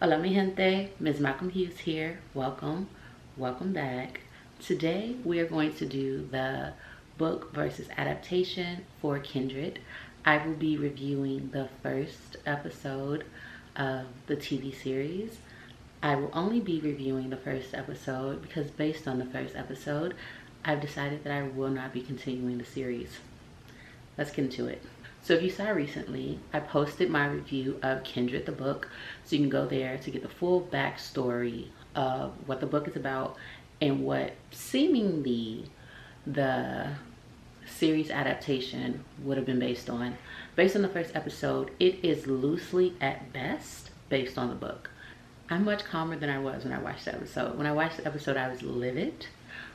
Hola mi gente, MsMalcolmHughes here. Welcome back. Today we are going to do the book versus adaptation for Kindred. I will be reviewing the first episode of the TV series. I will only be reviewing the first episode because based on the first episode, I've decided that I will not be continuing the series. Let's get into it. So if you saw recently, I posted my review of Kindred the book, so you can go there to get the full backstory of what the book is about and what seemingly the series adaptation would have been based on. Based on the first episode, it is loosely at best based on the book. I'm much calmer than I was when I watched the episode. When I watched the episode, I was livid,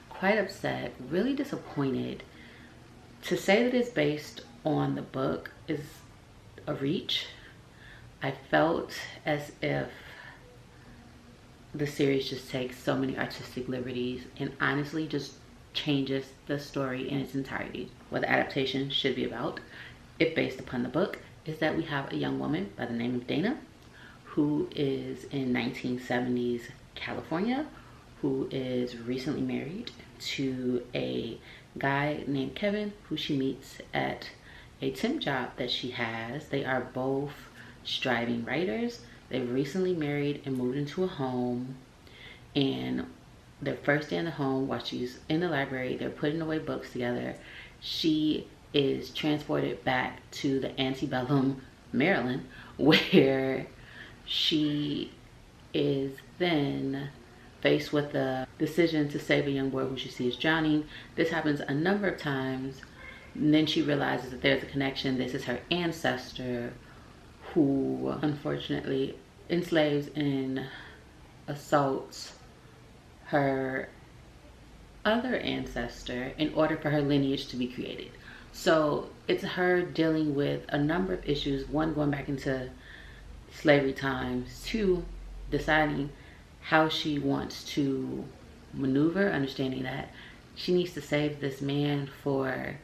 quite upset, really disappointed. To say that it's based on the book is a reach. I felt as if the series just takes so many artistic liberties and honestly just changes the story in its entirety. What the adaptation should be about, if based upon the book, is that we have a young woman by the name of Dana who is in 1970s California, who is recently married to a guy named Kevin who she meets at a temp job that she has. They are both striving writers. They've recently married and moved into a home, and their first day in the home, while she's in the library, they're putting away books together. She is transported back to the antebellum Maryland, where she is then faced with the decision to save a young boy who she sees drowning. This happens a number of times. And then she realizes that there's a connection. This is her ancestor who unfortunately enslaves and assaults her other ancestor in order for her lineage to be created. So it's her dealing with a number of issues. One, going back into slavery times. Two, deciding how she wants to maneuver, understanding that she needs to save this man for,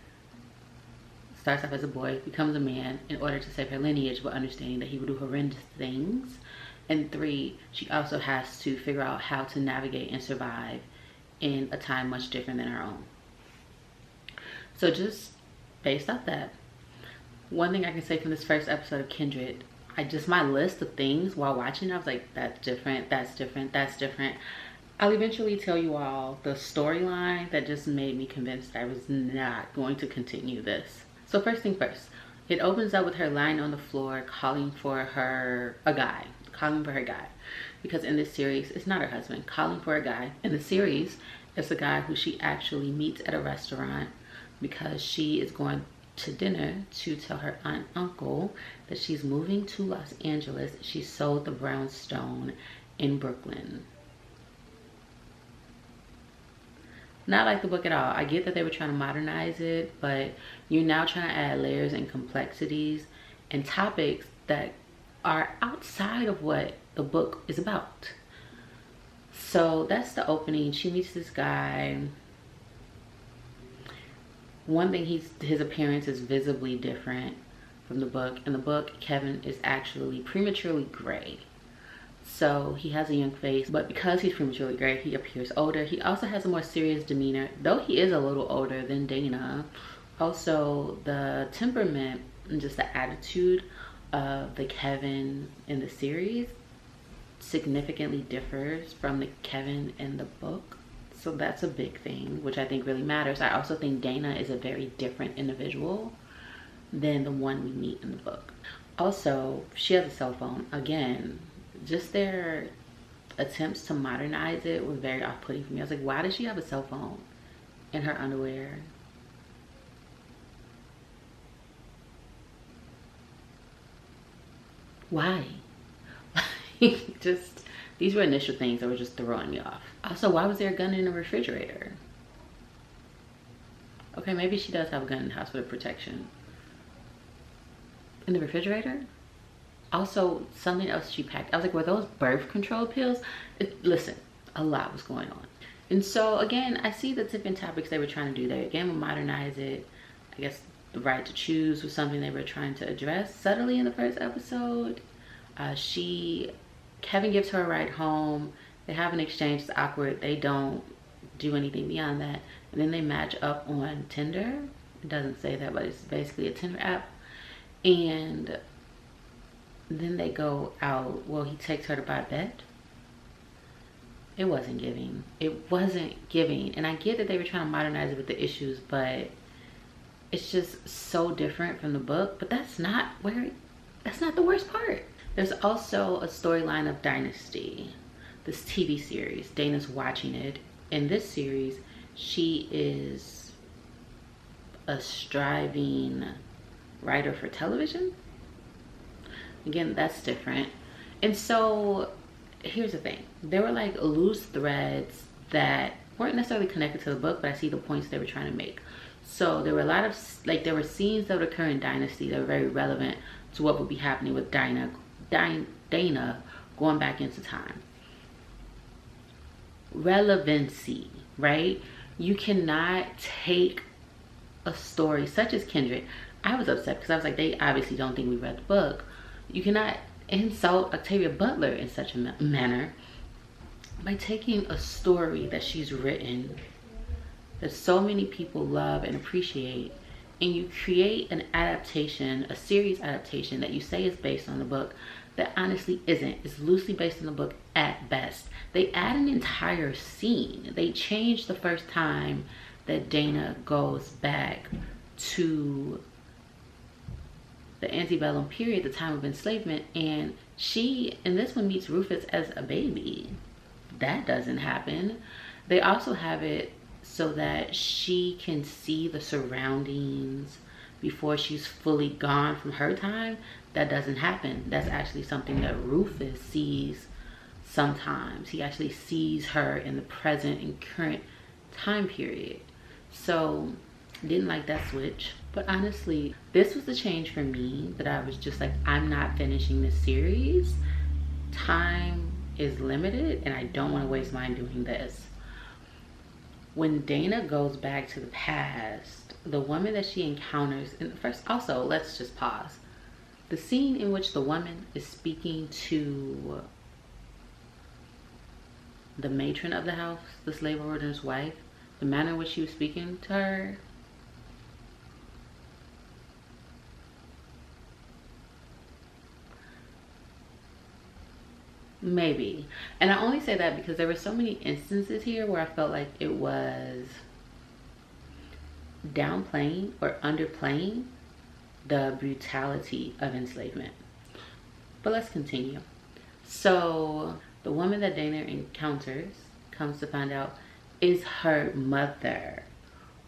starts off as a boy, becomes a man in order to save her lineage, but understanding that he will do horrendous things. And three, she also has to figure out how to navigate and survive in a time much different than her own. So just based off that, one thing I can say from this first episode of Kindred, my list of things while watching, I was like, that's different, that's different, that's different. I'll eventually tell you all the storyline that just made me convinced I was not going to continue this. So first thing first, it opens up with her lying on the floor calling for her guy. Because in this series, it's not her husband, calling for a guy. In the series, it's a guy who she actually meets at a restaurant because she is going to dinner to tell her aunt and uncle that she's moving to Los Angeles. She sold the brownstone in Brooklyn. Not like the book at all. I get that they were trying to modernize it, but you're now trying to add layers and complexities and topics that are outside of what the book is about. So that's the opening. She meets this guy. One thing, his appearance is visibly different from the book. In the book, Kevin is actually prematurely gray. So he has a young face, but because he's prematurely gray, he appears older. He also has a more serious demeanor, though he is a little older than Dana. Also, the temperament and just the attitude of the Kevin in the series significantly differs from the Kevin in the book. So that's a big thing, which I think really matters. I also think Dana is a very different individual than the one we meet in the book. Also, she has a cell phone. Again, just their attempts to modernize it was very off-putting for me. I was like, why does she have a cell phone in her underwear? Why? Just, these were initial things that were just throwing me off. Also, why was there a gun in the refrigerator? Okay, maybe she does have a gun in the house for protection. In the refrigerator? Also, something else she packed. I was like, were those birth control pills? Listen, a lot was going on. And so, again, I see the different topics they were trying to do there. Again, we'll modernize it. I guess the right to choose was something they were trying to address subtly in the first episode. She Kevin gives her a ride home. They have an exchange. It's awkward. They don't do anything beyond that. And then they match up on Tinder. It doesn't say that, but it's basically a Tinder app. And then they go out. Well, he takes her to buy a bed. It wasn't giving. It wasn't giving. And I get that they were trying to modernize it with the issues, but it's just so different from the book. But that's not the worst part. There's also a storyline of Dynasty, this TV series. Dana's watching it. In this series, she is a striving writer for television. Again, that's different. And so here's the thing. There were like loose threads that weren't necessarily connected to the book, but I see the points they were trying to make. So there were a lot of, like, there were scenes that would occur in Dynasty that were very relevant to what would be happening with Dana going back into time. Relevancy, right? You cannot take a story such as Kindred. I was upset because I was like, they obviously don't think we read the book. You cannot insult Octavia Butler in such a manner by taking a story that she's written that so many people love and appreciate, and you create an adaptation, a series adaptation that you say is based on the book that honestly isn't. It's loosely based on the book at best. They add an entire scene. They change the first time that Dana goes back to the antebellum period, the time of enslavement, and she in this one meets Rufus as a baby. That doesn't happen. They also have it so that she can see the surroundings before she's fully gone from her time. That doesn't happen. That's actually something that Rufus sees sometimes. He actually sees her in the present and current time period. So didn't like that switch. But honestly, this was the change for me that I was just like, I'm not finishing this series. Time is limited and I don't want to waste mine doing this. When Dana goes back to the past, the woman that she encounters, and first, also, let's just pause. The scene in which the woman is speaking to the matron of the house, the slave owner's wife, the manner in which she was speaking to her, maybe. And I only say that because there were so many instances here where I felt like it was downplaying or underplaying the brutality of enslavement. But let's continue. So the woman that Dana encounters comes to find out is her mother,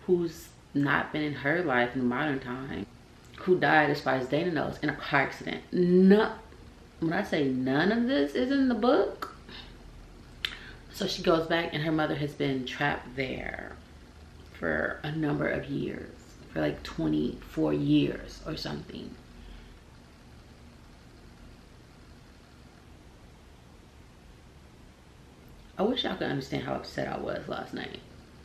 who's not been in her life in modern time, who died, as far as Dana knows, in a car accident. No, when I say none of this is in the book. So she goes back and her mother has been trapped there for a number of years, for like 24 years or something. I wish y'all could understand how upset I was last night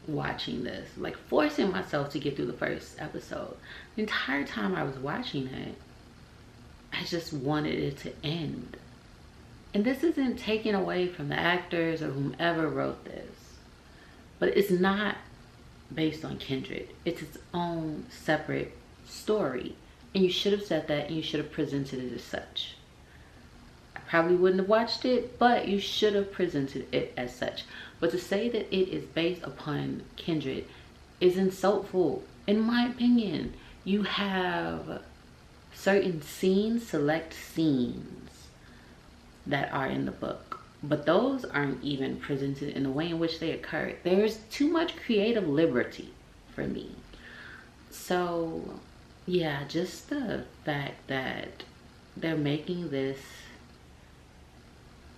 watching this, like forcing myself to get through the first episode. The entire time I was watching it, I just wanted it to end. And this isn't taken away from the actors or whomever wrote this, but it's not based on Kindred. It's its own separate story. And you should have said that, and you should have presented it as such. I probably wouldn't have watched it, but you should have presented it as such. But to say that it is based upon Kindred is insultful, in my opinion. You have certain scenes, select scenes that are in the book, but those aren't even presented in the way in which they occurred. There's too much creative liberty for me. So yeah, just the fact that they're making this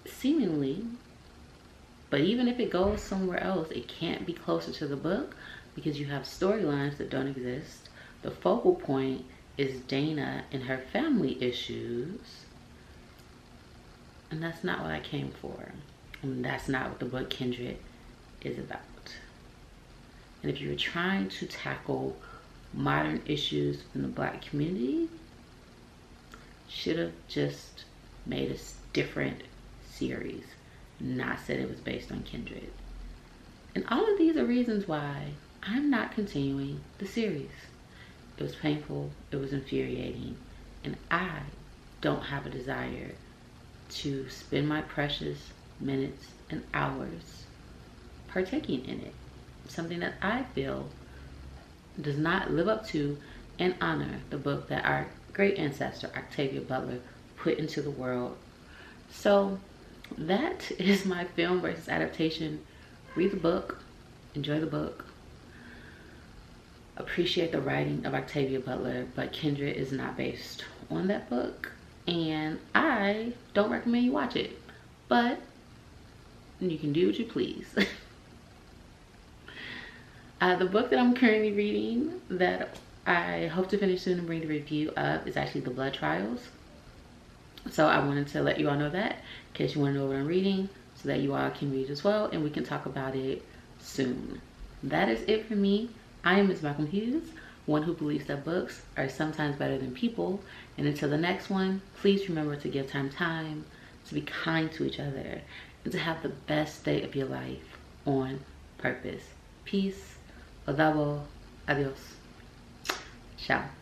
seemingly, but even if it goes somewhere else, it can't be closer to the book because you have storylines that don't exist. The focal point is Dana and her family issues, and that's not what I came for, and that's not what the book Kindred is about. And if you were trying to tackle modern issues in the Black community, should have just made a different series, not said it was based on Kindred. And all of these are reasons why I'm not continuing the series. It was painful, it was infuriating, and I don't have a desire to spend my precious minutes and hours partaking in it. Something that I feel does not live up to and honor the book that our great ancestor Octavia Butler put into the world. So that is my film versus adaptation. Read the book, enjoy the book, appreciate the writing of Octavia Butler, but Kindred is not based on that book, and I don't recommend you watch it, but you can do what you please. The book that I'm currently reading that I hope to finish soon and bring the review of is actually The Blood Trials. So I wanted to let you all know that in case you want to know what I'm reading, so that you all can read as well and we can talk about it soon. That is it for me. I am MsMalcolmHughes, one who believes that books are sometimes better than people. And until the next one, please remember to give time, to be kind to each other, and to have the best day of your life on purpose. Peace. Adabo. Adios. Ciao.